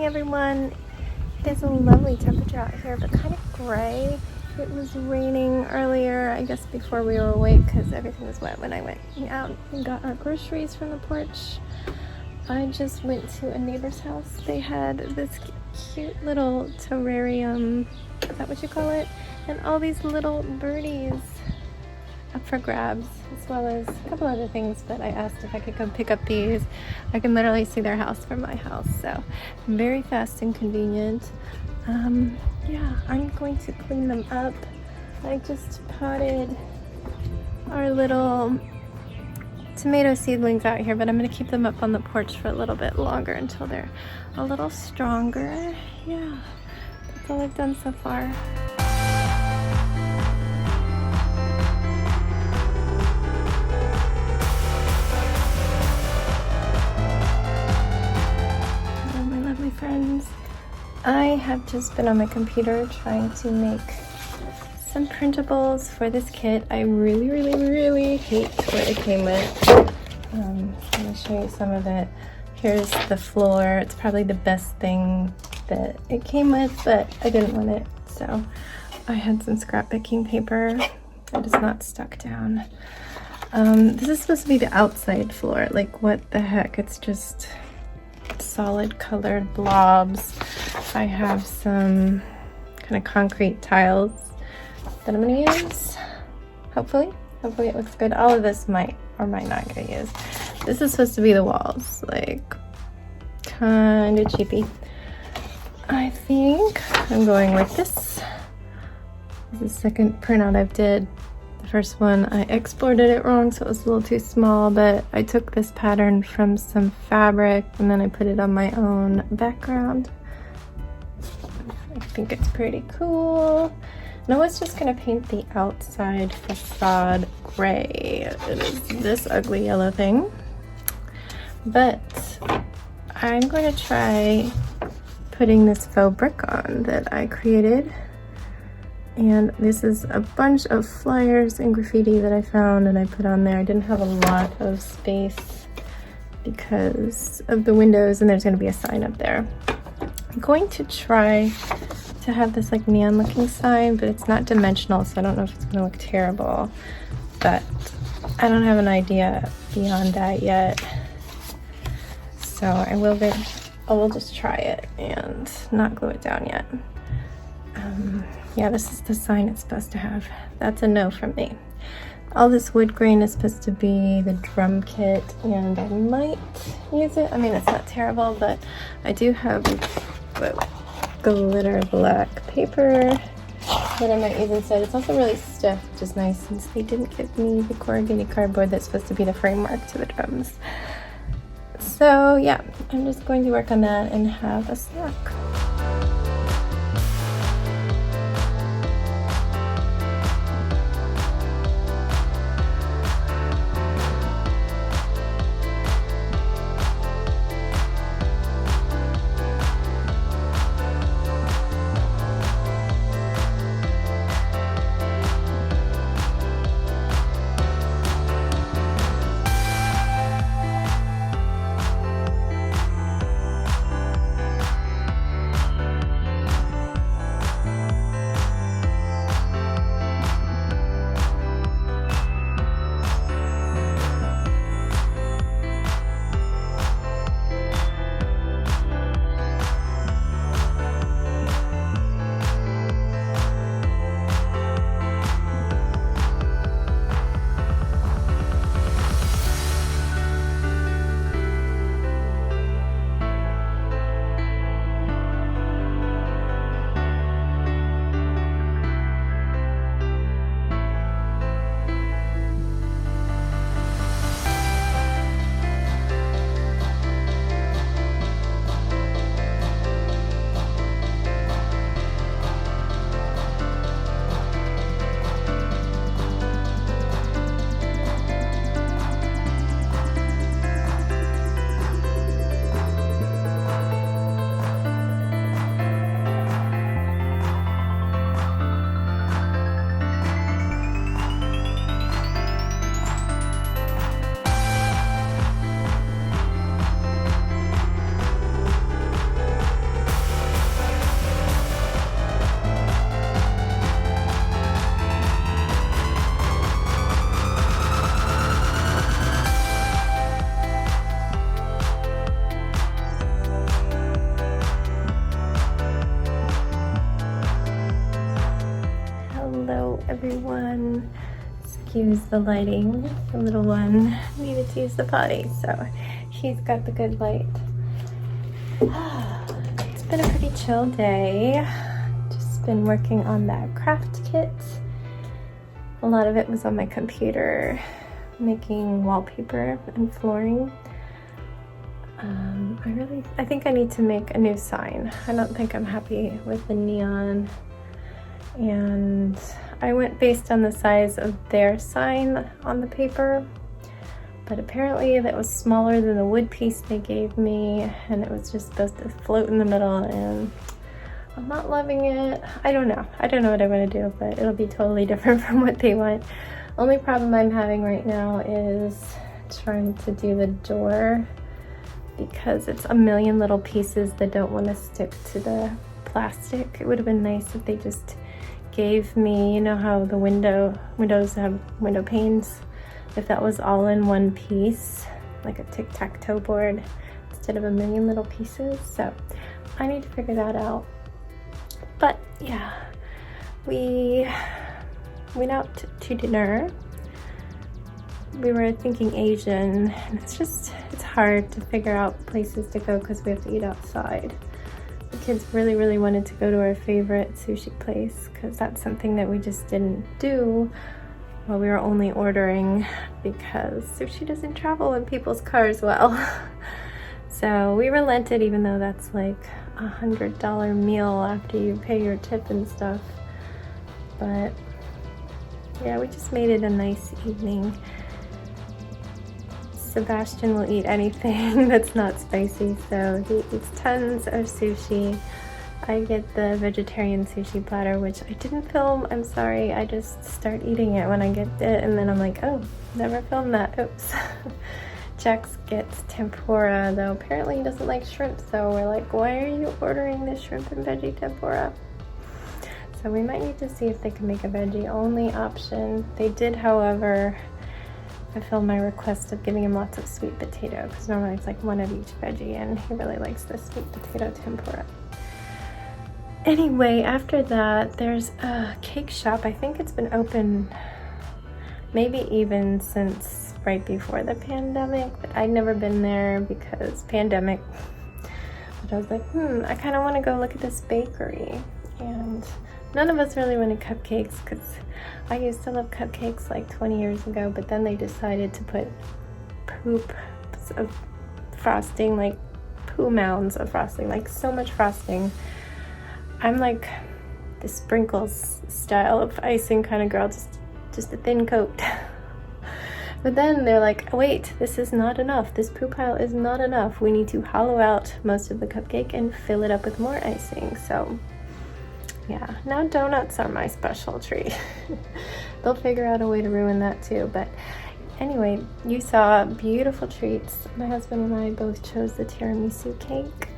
morning, everyone. It's a lovely temperature out here, but kind of gray. It was raining earlier, I guess before we were awake, because everything was wet when I went out and got our groceries from the porch. I just went to a neighbor's house. They had this cute little terrarium, is that what you call it? And all these little birdies up for grabs, as well as a couple other things, but I asked if I could come pick up these. I can literally see their house from my house, so very fast and convenient. Yeah, I'm going to clean them up. I just potted our little tomato seedlings out here, but I'm going to keep them up on the porch for a little bit longer until they're a little stronger. Yeah, that's all I've done so far. Friends, I have just been on my computer trying to make some printables for this kit. I really hate what it came with. Let me show you some of it. Here's the floor. It's probably the best thing that it came with, but I didn't want it, so I had some scrap baking paper that is not stuck down. This is supposed to be the outside floor. Like, what the heck? It's just solid colored blobs. I have some kind of concrete tiles that I'm gonna use. Hopefully it looks good. All of this might or might not get used. This is supposed to be the walls, like kind of cheapy. I think I'm going with this. This is the second printout I've did. The first one I exported it wrong, so it was a little too small, but I took this pattern from some fabric and then I put it on my own background. I think it's pretty cool. And I was just gonna paint the outside facade gray. It is this ugly yellow thing, but I'm going to try putting this faux brick on that I created. And this is a bunch of flyers and graffiti that I found and I put on there. I didn't have a lot of space because of the windows, and there's going to be a sign up there. I'm going to try to have this like neon looking sign, but it's not dimensional, so I don't know if it's going to look terrible. But I don't have an idea beyond that yet. So I will just try it and not glue it down yet. Yeah, this is the sign it's supposed to have. That's a no from me. All this wood grain is supposed to be the drum kit, and I might use it. I mean, it's not terrible, but I do have glitter black paper that I might use instead. It's also really stiff, which is nice since they didn't give me the corrugated cardboard that's supposed to be the framework to the drums. So yeah, I'm just going to work on that and have a snack. everyone. Excuse the lighting. The little one needed to use the potty, so he's got the good light. It's been a pretty chill day. Just been working on that craft kit. A lot of it was on my computer, making wallpaper and flooring. I think I need to make a new sign. I don't think I'm happy with the neon, and I went based on the size of their sign on the paper, but apparently that was smaller than the wood piece they gave me, and it was just supposed to float in the middle, and I'm not loving it. I don't know what I want to do, but it'll be totally different from what they want. Only problem I'm having right now is trying to do the door, because it's a million little pieces that don't want to stick to the plastic. It would have been nice if they just gave me, you know how the windows have window panes, if that was all in one piece, like a tic-tac-toe board, instead of a million little pieces. So I need to figure that out. But yeah, we went out to dinner. We were thinking Asian, and it's hard to figure out places to go because we have to eat outside. The kids really wanted to go to our favorite sushi place, because that's something that we just didn't do while we were only ordering, because sushi doesn't travel in people's cars well. So we relented, even though that's like $100 meal after you pay your tip and stuff. But yeah, we just made it a nice evening. Sebastian will eat anything that's not spicy, so he eats tons of sushi. I get the vegetarian sushi platter, which I didn't film. I'm sorry. I just start eating it when I get it, and then I'm like, oh, never filmed that. Oops. Jax gets tempura, though apparently he doesn't like shrimp, so we're like, why are you ordering this shrimp and veggie tempura? So we might need to see if they can make a veggie only option. They did, however, fulfill my request of giving him lots of sweet potato, because normally it's like one of each veggie, and he really likes the sweet potato tempura. Anyway, after that, there's a cake shop. I think it's been open maybe even since right before the pandemic, but I'd never been there because pandemic. But I was like, I kind of want to go look at this bakery. And none of us really wanted cupcakes, because I used to love cupcakes like 20 years ago, but then they decided to put poops of frosting, like poo mounds of frosting, like so much frosting. I'm like the sprinkles style of icing kind of girl, just a thin coat. But then they're like, oh, wait, this is not enough. This poo pile is not enough. We need to hollow out most of the cupcake and fill it up with more icing. So yeah, now donuts are my special treat. They'll figure out a way to ruin that too. But anyway, you saw beautiful treats. My husband and I both chose the tiramisu cake,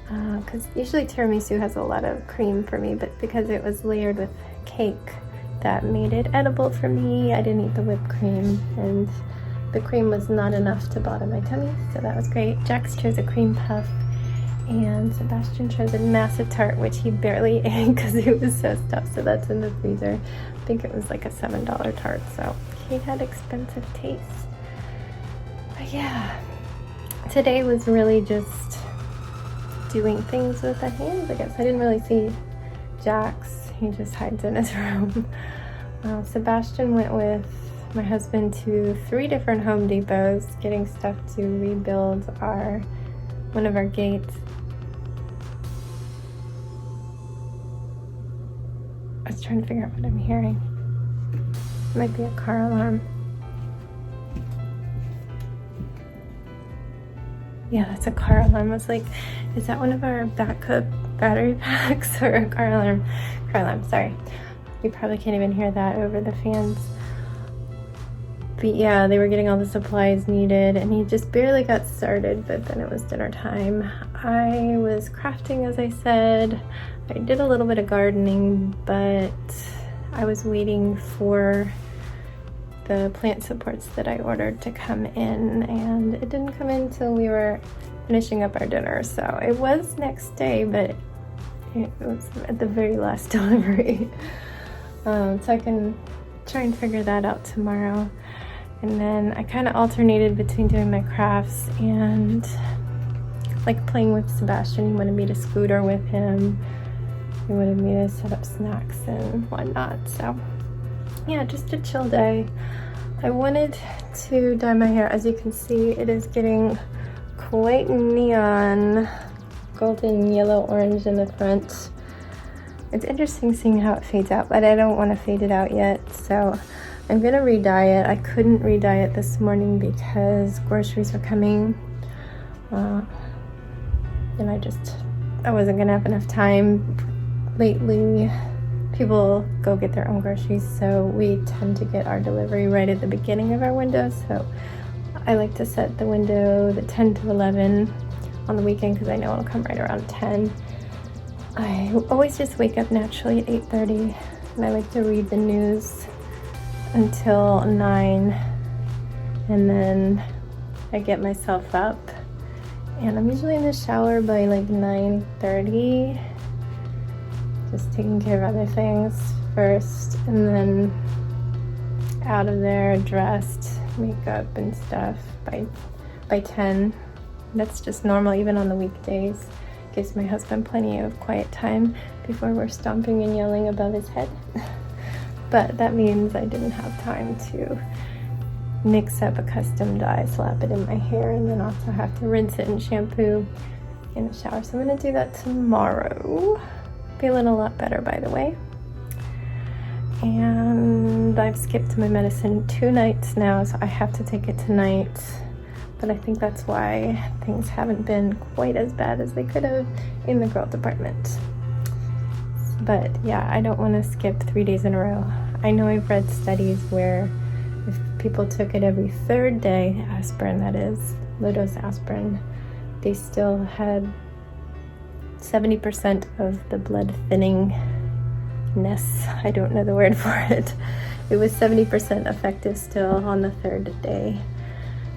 because usually tiramisu has a lot of cream for me, but because it was layered with cake, that made it edible for me. I didn't eat the whipped cream, and the cream was not enough to bother my tummy, so that was great. Jax chose a cream puff, and Sebastian chose a massive tart, which he barely ate because it was so stuffed, so that's in the freezer. I think it was like a $7 tart, so he had expensive tastes. But yeah, today was really just doing things with the hands, I guess. I didn't really see Jax. He just hides in his room. Sebastian went with my husband to 3 different Home Depots getting stuff to rebuild one of our gates. I was trying to figure out what I'm hearing. It might be a car alarm. Yeah, that's a car alarm. I was like, is that one of our backup battery packs or a car alarm? Car alarm, sorry. You probably can't even hear that over the fans. But yeah, they were getting all the supplies needed, and he just barely got started, but then it was dinner time. I was crafting, as I said. I did a little bit of gardening, but I was waiting for the plant supports that I ordered to come in, and it didn't come in until we were finishing up our dinner. So it was next day, but it was at the very last delivery. So I can try and figure that out tomorrow. And then I kind of alternated between doing my crafts and like playing with Sebastian. He wanted me to scooter with him. He wanted me to set up snacks and whatnot. So yeah, just a chill day. I wanted to dye my hair. As you can see, it is getting quite neon, golden, yellow, orange in the front. It's interesting seeing how it fades out, but I don't want to fade it out yet, so I'm gonna re-dye it. I couldn't re-dye it this morning because groceries are coming, and I wasn't gonna have enough time. Lately, people go get their own groceries, so we tend to get our delivery right at the beginning of our window, so I like to set the window the 10 to 11 on the weekend because I know it'll come right around 10. I always just wake up naturally at 8:30, and I like to read the news until 9, and then I get myself up, and I'm usually in the shower by like 9:30, just taking care of other things first, and then out of there, dressed, makeup and stuff by 10. That's just normal even on the weekdays. Gives my husband plenty of quiet time before we're stomping and yelling above his head. But that means I didn't have time to mix up a custom dye, slap it in my hair, and then also have to rinse it and shampoo in the shower. So I'm gonna do that tomorrow. Feeling a lot better, by the way. And I've skipped my medicine 2 nights now, so I have to take it tonight. But I think that's why things haven't been quite as bad as they could have in the girl department. But yeah, I don't want to skip 3 days in a row. I know I've read studies where if people took it every 3rd day, aspirin that is, low-dose aspirin, they still had 70% of the blood thinningness. I don't know the word for it. It was 70% effective still on the 3rd day.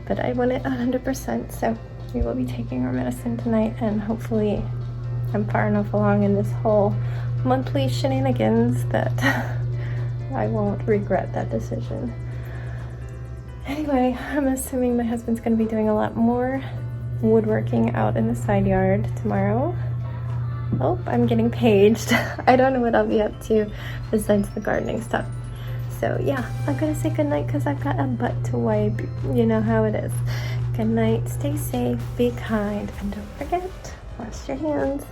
But I want it 100%, so we will be taking our medicine tonight, and hopefully I'm far enough along in this whole monthly shenanigans that I won't regret that decision. Anyway, I'm assuming my husband's going to be doing a lot more woodworking out in the side yard tomorrow. Oh, I'm getting paged. I don't know what I'll be up to besides the gardening stuff. So yeah, I'm gonna say goodnight because I've got a butt to wipe. You know how it is. Good night, stay safe, be kind, and don't forget, wash your hands.